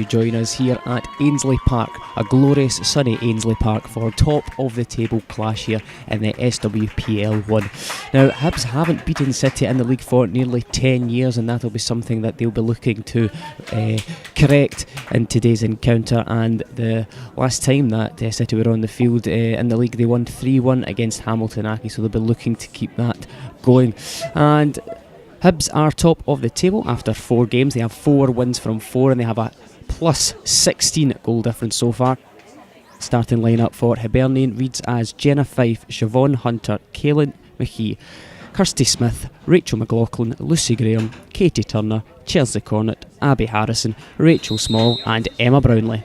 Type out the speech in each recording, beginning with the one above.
join us here at Ainsley Park, a glorious sunny Ainsley Park, for top of the table clash here in the SWPL 1. Now, Hibs haven't beaten City in the league for nearly 10 years, and that'll be something that they'll be looking to correct in today's encounter. And the last time that City were on the field in the league, they won 3-1 against Hamilton Accy, so they'll be looking to keep that going. And Hibs are top of the table after 4 games. They have 4 wins from 4, and they have a plus 16 goal difference so far. Starting lineup for Hibernian reads as Jenna Fife, Siobhan Hunter, Callum McKee, Kirsty Smith, Rachel McLaughlin, Lucy Graham, Katie Turner, Chelsea Cornett, Abby Harrison, Rachel Small and Emma Brownlee.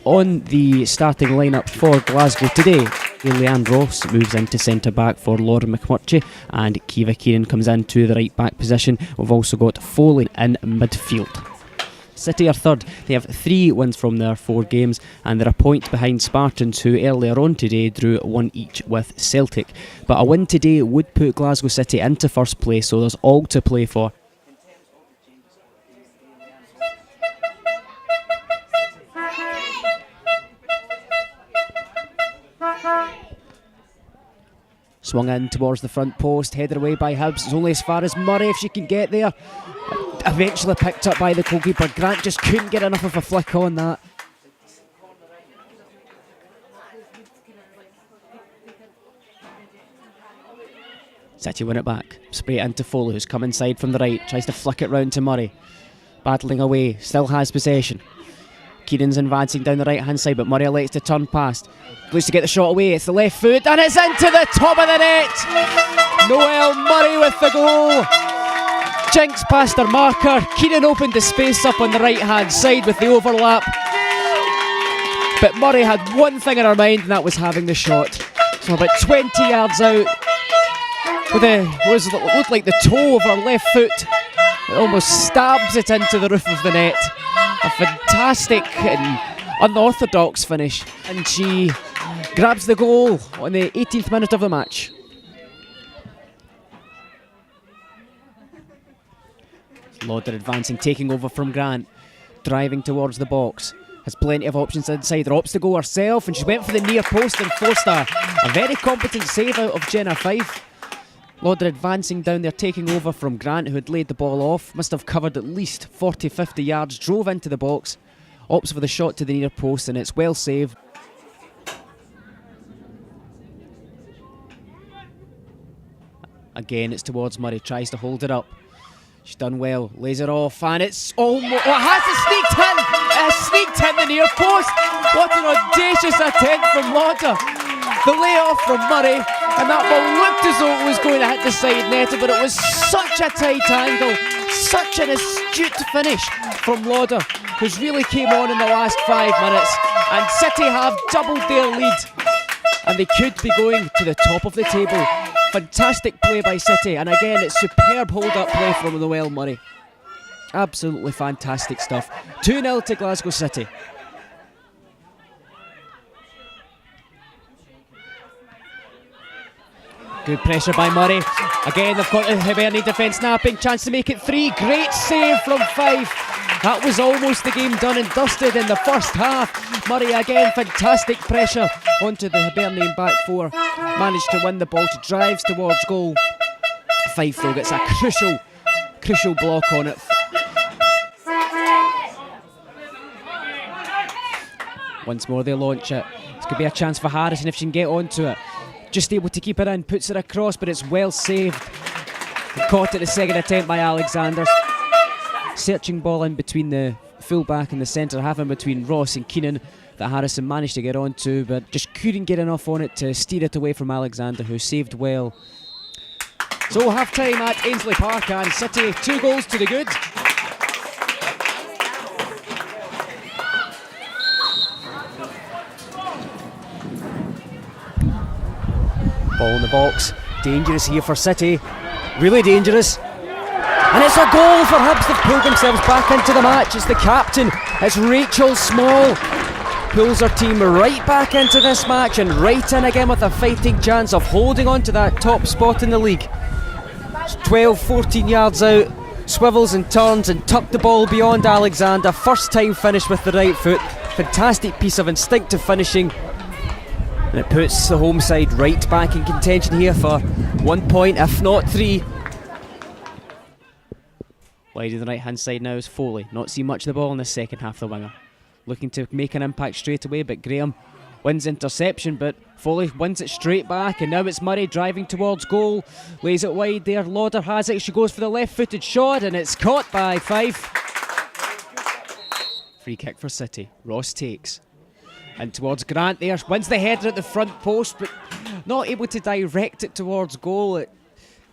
On the starting lineup for Glasgow today, Leanne Ross moves into centre back for Lauren McMurtry, and Kiva Keenan comes into the right back position. We've also got Foley in midfield. City are third. They have 3 wins from their 4 games, and they're a point behind Spartans, who earlier on today drew 1 each with Celtic. But a win today would put Glasgow City into first place, so there's all to play for. Swung in towards the front post, headed away by Hibs. It's only as far as Murray if she can get there. Eventually picked up by the goalkeeper. Grant just couldn't get enough of a flick on that. City win it back. Spray it into Foley, who's come inside from the right. Tries to flick it round to Murray. Battling away, still has possession. Keenan's advancing down the right hand side, but Murray elects to turn past. Looks to get the shot away, it's the left foot, and it's into the top of the net! Noelle Murray with the goal! Jinx past her marker. Keenan opened the space up on the right hand side with the overlap. But Murray had one thing in her mind, and that was having the shot. So about 20 yards out, with what looked like the toe of her left foot, it almost stabs it into the roof of the net. A fantastic and unorthodox finish, and she grabs the goal on the 18th minute of the match. Lauder advancing, taking over from Grant, driving towards the box. Has plenty of options inside, opts to go herself, and she went for the near post and forced a very competent save out of Jenna Fife. Lauder advancing down there, taking over from Grant, who had laid the ball off. Must have covered at least 40-50 yards, drove into the box, opts for the shot to the near post, and it's well saved. Again, it's towards Murray, tries to hold it up. She's done well, lays it off, and it's almost... Oh, it has sneaked in! It has sneaked in the near post! What an audacious attempt from Lauder! The layoff from Murray, and that ball looked as though it was going to hit the side net, but it was such a tight angle, such an astute finish from Lauder, who's really came on in the last 5 minutes, and City have doubled their lead, and they could be going to the top of the table. Fantastic play by City, and again it's superb hold-up play from Noelle Murray. Absolutely fantastic stuff. 2-0 to Glasgow City. Good pressure by Murray. Again, they've got the Hibernian defence snapping. Chance to make it 3. Great save from Fife. That was almost the game done and dusted in the first half. Murray again, fantastic pressure onto the Hibernian back 4. Managed to win the ball. She drives towards goal. Fife though gets a crucial block on it. Once more they launch it. This could be a chance for Harrison if she can get onto it. Just able to keep it in, puts it across, but it's well saved. Caught at the second attempt by Alexander. Searching ball in between the full-back and the centre half, in between Ross and Keenan, that Harrison managed to get onto, but just couldn't get enough on it to steer it away from Alexander, who saved well. So half-time at Ainsley Park, and City 2 goals to the good. Ball in the box, dangerous here for City, really dangerous. And it's a goal for Hibs. They've pulled themselves back into the match. It's the captain, it's Rachel Small. Pulls her team right back into this match and right in again with a fighting chance of holding on to that top spot in the league. It's 12-14 yards out, swivels and turns and tucked the ball beyond Alexander. First time finish with the right foot. Fantastic piece of instinctive finishing. And it puts the home side right back in contention here for 1 point, if not 3. Wide to the right hand side now is Foley. Not seen much of the ball in the second half, the winger. Looking to make an impact straight away, but Graham wins interception, but Foley wins it straight back, and now it's Murray driving towards goal. Lays it wide there, Lauder has it, she goes for the left-footed shot, and it's caught by Fife. Free kick for City. Ross takes. And towards Grant there, wins the header at the front post, but not able to direct it towards goal. It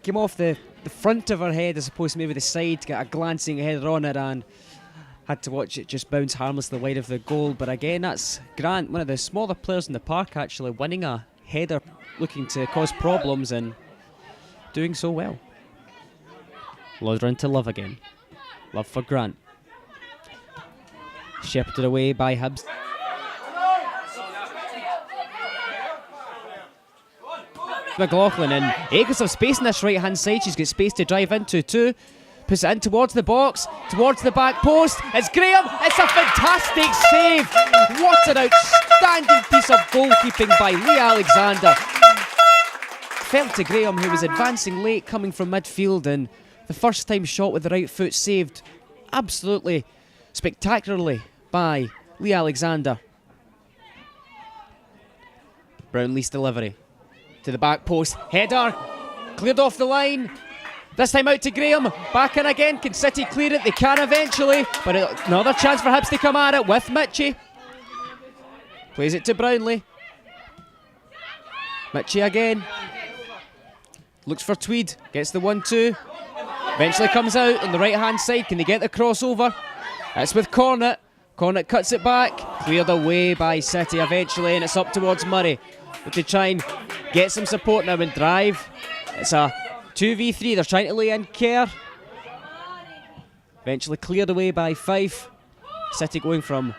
came off the front of her head as opposed to maybe the side to get a glancing header on it, and had to watch it just bounce harmlessly wide of the goal. But again, that's Grant, one of the smaller players in the park, actually winning a header looking to cause problems and doing so well. Lauder into Love again. Love for Grant. Shepherded away by Hibs. McLaughlin, and acres of space in this right hand side. She's got space to drive into too. Puts it in towards the box, towards the back post. It's Graham. It's a fantastic save. What an outstanding piece of goalkeeping by Lee Alexander. Fell to Graham, who was advancing late coming from midfield, and the first time shot with the right foot saved absolutely spectacularly by Lee Alexander. Brownlee's delivery to the back post, header, cleared off the line. This time out to Graham, back in again. Can City clear it? They can eventually, but another chance for Hibs to come at it with Mitchie. Plays it to Brownlee. Mitchie again. Looks for Tweed, gets the 1-2. Eventually comes out on the right hand side. Can they get the crossover? It's with Cornet. Cornet cuts it back, cleared away by City eventually, and it's up towards Murray. But they try and get some support now and drive. It's a 2v3, they're trying to lay in care. Eventually cleared away by Fife. City going from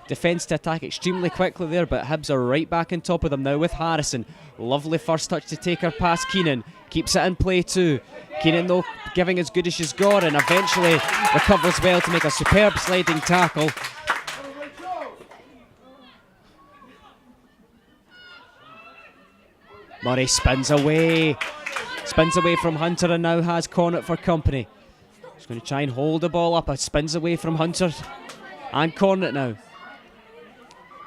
defence to attack extremely quickly there, but Hibs are right back on top of them now with Harrison. Lovely first touch to take her past Keenan. Keeps it in play too. Keenan though giving as good as she's got, and eventually recovers well to make a superb sliding tackle. Murray spins away from Hunter, and now has Cornet for company. He's going to try and hold the ball up. It spins away from Hunter and Cornet now.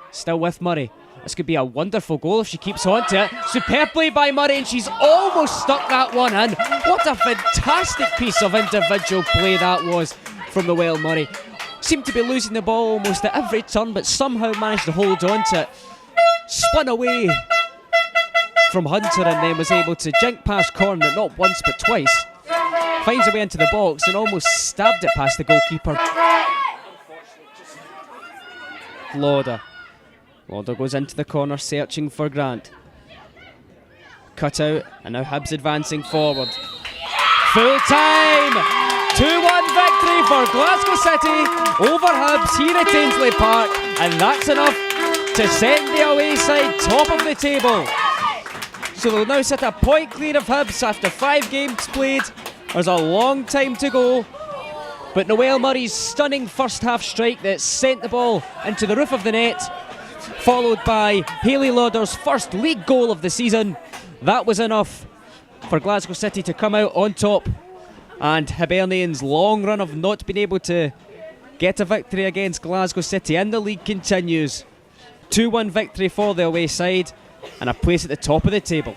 Still with Murray. This could be a wonderful goal if she keeps on to it. Superb play by Murray, and she's almost stuck that one in. What a fantastic piece of individual play that was from the Well Murray. Seemed to be losing the ball almost at every turn, but somehow managed to hold on to it. Spun away from Hunter, and then was able to jink past Cornet not once but twice. Finds a way into the box and almost stabbed it past the goalkeeper. Lauder goes into the corner searching for Grant. Cut out, and now Hibs advancing forward. Full time! 2-1 victory for Glasgow City over Hibs here at Ainsley Park, and that's enough to send the away side top of the table. So they'll now sit a point clear of Hibs after 5 games played. There's a long time to go, but Noelle Murray's stunning first half strike that sent the ball into the roof of the net, followed by Hayley Lauder's first league goal of the season. That was enough for Glasgow City to come out on top, and Hibernian's long run of not being able to get a victory against Glasgow City in the league continues. 2-1 victory for the away side, and a place at the top of the table.